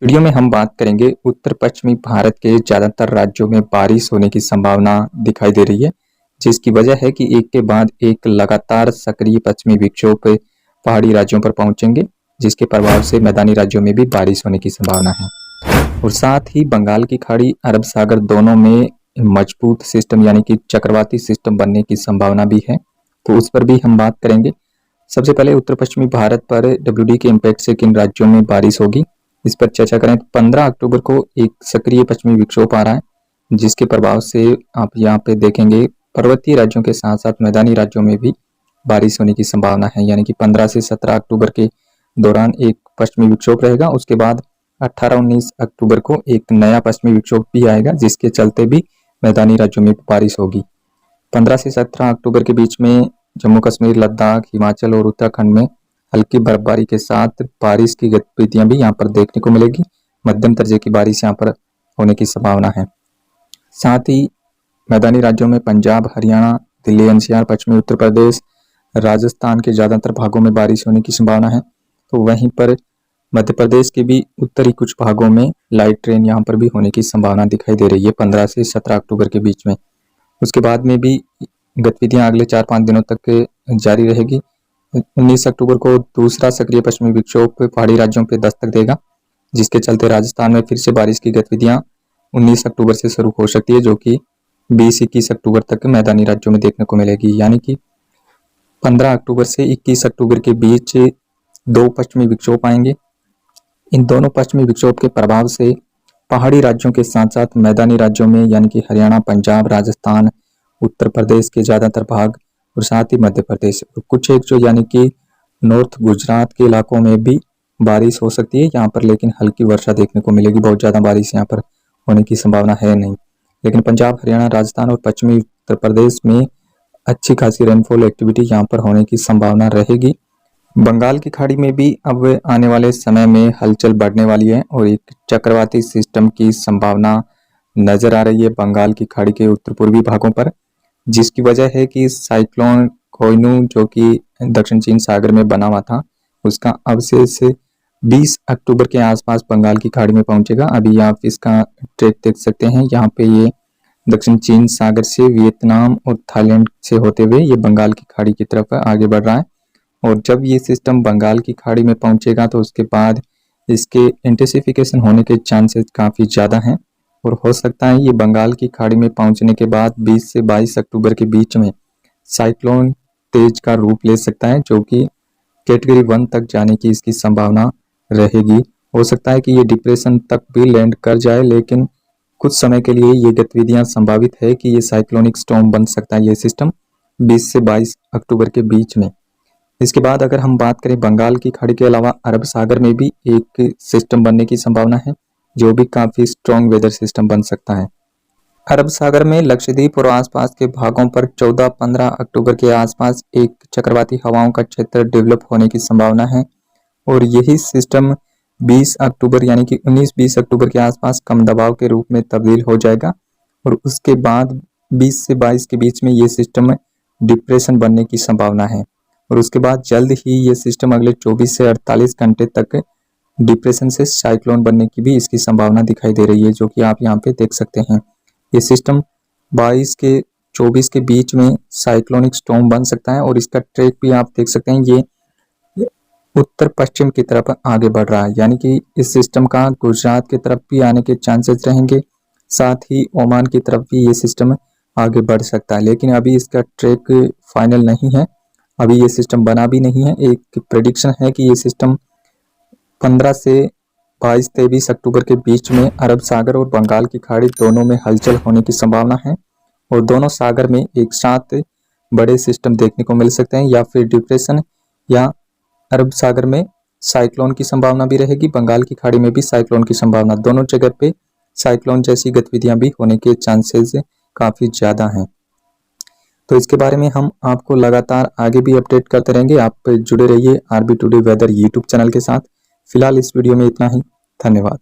Video में हम बात करेंगे उत्तर पश्चिमी भारत के ज़्यादातर राज्यों में बारिश होने की संभावना दिखाई दे रही है, जिसकी वजह है कि एक के बाद एक लगातार सक्रिय पश्चिमी विक्षोभ पहाड़ी राज्यों पर पहुंचेंगे, जिसके प्रभाव से मैदानी राज्यों में भी बारिश होने की संभावना है। और साथ ही बंगाल की खाड़ी, अरब सागर दोनों में मजबूत सिस्टम यानी कि चक्रवाती सिस्टम बनने की संभावना भी है, तो उस पर भी हम बात करेंगे। सबसे पहले उत्तर पश्चिमी भारत पर WD के इम्पैक्ट से किन राज्यों में बारिश होगी, इस पर चर्चा करें। 15 अक्टूबर को एक सक्रिय पश्चिमी विक्षोभ आ रहा है, जिसके प्रभाव से आप यहाँ पे देखेंगे पर्वतीय राज्यों के साथ साथ मैदानी राज्यों में भी बारिश होने की संभावना है। यानी कि 15 से 17 अक्टूबर के दौरान एक पश्चिमी विक्षोभ रहेगा। उसके बाद 18-19 अक्टूबर को एक नया पश्चिमी विक्षोभ भी आएगा, जिसके चलते भी मैदानी राज्यों में बारिश होगी। 15 से 17 अक्टूबर के बीच में जम्मू कश्मीर, लद्दाख, हिमाचल और उत्तराखंड में हल्की बर्फबारी के साथ बारिश की गतिविधियां भी यहाँ पर देखने को मिलेगी। मध्यम दर्जे की बारिश यहाँ पर होने की संभावना है। साथ ही मैदानी राज्यों में पंजाब, हरियाणा, दिल्ली NCR, पश्चिमी उत्तर प्रदेश, राजस्थान के ज़्यादातर भागों में बारिश होने की संभावना है। तो वहीं पर मध्य प्रदेश के भी उत्तरी कुछ भागों में लाइट रेन यहाँ पर भी होने की संभावना दिखाई दे रही है 15 से 17 अक्टूबर के बीच में। उसके बाद में भी गतिविधियां अगले 4-5 दिनों तक जारी रहेगी। 19 अक्टूबर को दूसरा सक्रिय पश्चिमी विक्षोभ पहाड़ी राज्यों पर दस्तक देगा, जिसके चलते राजस्थान में फिर से बारिश की गतिविधियां 19 अक्टूबर से शुरू हो सकती है, जो कि 20-21 अक्टूबर तक मैदानी राज्यों में देखने को मिलेगी। यानी कि 15 अक्टूबर से 21 अक्टूबर के बीच 2 पश्चिमी विक्षोभ आएंगे। इन दोनों पश्चिमी विक्षोभ के प्रभाव से पहाड़ी राज्यों के साथ साथ मैदानी राज्यों में यानी कि हरियाणा, पंजाब, राजस्थान, उत्तर प्रदेश के ज़्यादातर भाग और साथ ही मध्य प्रदेश और कुछ एक जो यानी कि नॉर्थ गुजरात के इलाकों में भी बारिश हो सकती है यहाँ पर, लेकिन हल्की वर्षा देखने को मिलेगी। बहुत ज़्यादा बारिश यहाँ पर होने की संभावना है नहीं, लेकिन पंजाब, हरियाणा, राजस्थान और पश्चिमी उत्तर प्रदेश में अच्छी खासी रेनफॉल एक्टिविटी यहाँ पर होने की संभावना रहेगी। बंगाल की खाड़ी में भी अब आने वाले समय में हलचल बढ़ने वाली है और एक चक्रवाती सिस्टम की संभावना नजर आ रही है बंगाल की खाड़ी के उत्तर पूर्वी भागों पर, जिसकी वजह है कि साइक्लोन कोइनू जो कि दक्षिण चीन सागर में बना हुआ था, उसका अवशेष 20 अक्टूबर के आसपास बंगाल की खाड़ी में पहुंचेगा। अभी आप इसका ट्रैक देख सकते हैं। यहाँ पे ये दक्षिण चीन सागर से वियतनाम और थाईलैंड से होते हुए ये बंगाल की खाड़ी की तरफ आगे बढ़ रहा है। और जब ये सिस्टम बंगाल की खाड़ी में पहुंचेगा तो उसके बाद इसके इंटेंसिफिकेशन होने के चांसेस काफ़ी ज़्यादा हैं और हो सकता है ये बंगाल की खाड़ी में पहुंचने के बाद 20 से 22 अक्टूबर के बीच में साइक्लोन तेज का रूप ले सकता है, जो कि कैटेगरी 1 तक जाने की इसकी संभावना रहेगी। हो सकता है कि ये डिप्रेशन तक भी लैंड कर जाए, लेकिन कुछ समय के लिए ये गतिविधियां संभावित है कि ये साइक्लोनिक स्टॉर्म बन सकता है ये सिस्टम 20 से 22 अक्टूबर के बीच में। इसके बाद अगर हम बात करें बंगाल की खाड़ी के अलावा अरब सागर में भी एक सिस्टम बनने की संभावना है, जो भी काफ़ी स्ट्रॉन्ग वेदर सिस्टम बन सकता है। अरब सागर में लक्षद्वीप और आसपास के भागों पर 14-15 अक्टूबर के आसपास एक चक्रवाती हवाओं का क्षेत्र डेवलप होने की संभावना है और यही सिस्टम 20 अक्टूबर यानी कि 19-20 अक्टूबर के आसपास कम दबाव के रूप में तब्दील हो जाएगा और उसके बाद 20 से 22 के बीच में ये सिस्टम डिप्रेशन बनने की संभावना है और उसके बाद जल्द ही ये सिस्टम अगले 24 से 48 घंटे तक डिप्रेशन से साइक्लोन बनने की भी इसकी संभावना दिखाई दे रही है, जो कि आप यहाँ पे देख सकते हैं। ये सिस्टम 22 के 24 के बीच में साइक्लोनिक स्टॉर्म बन सकता है और इसका ट्रैक भी आप देख सकते हैं। ये उत्तर पश्चिम की तरफ आगे बढ़ रहा है, यानी कि इस सिस्टम का गुजरात की तरफ भी आने के चांसेस रहेंगे, साथ ही ओमान की तरफ भी ये सिस्टम आगे बढ़ सकता है, लेकिन अभी इसका ट्रैक फाइनल नहीं है। अभी ये सिस्टम बना भी नहीं है। एक प्रेडिक्शन है कि ये सिस्टम 15 से 22-23 अक्टूबर के बीच में अरब सागर और बंगाल की खाड़ी दोनों में हलचल होने की संभावना है और दोनों सागर में एक साथ बड़े सिस्टम देखने को मिल सकते हैं, या फिर डिप्रेशन या अरब सागर में साइक्लोन की संभावना भी रहेगी, बंगाल की खाड़ी में भी साइक्लोन की संभावना, दोनों जगह पे साइक्लोन जैसी गतिविधियां भी होने के चांसेस काफ़ी ज़्यादा हैं। तो इसके बारे में हम आपको लगातार आगे भी अपडेट करते रहेंगे। आप जुड़े रहिए RB today weather YouTube channel के साथ। फिलहाल इस वीडियो में इतना ही। धन्यवाद।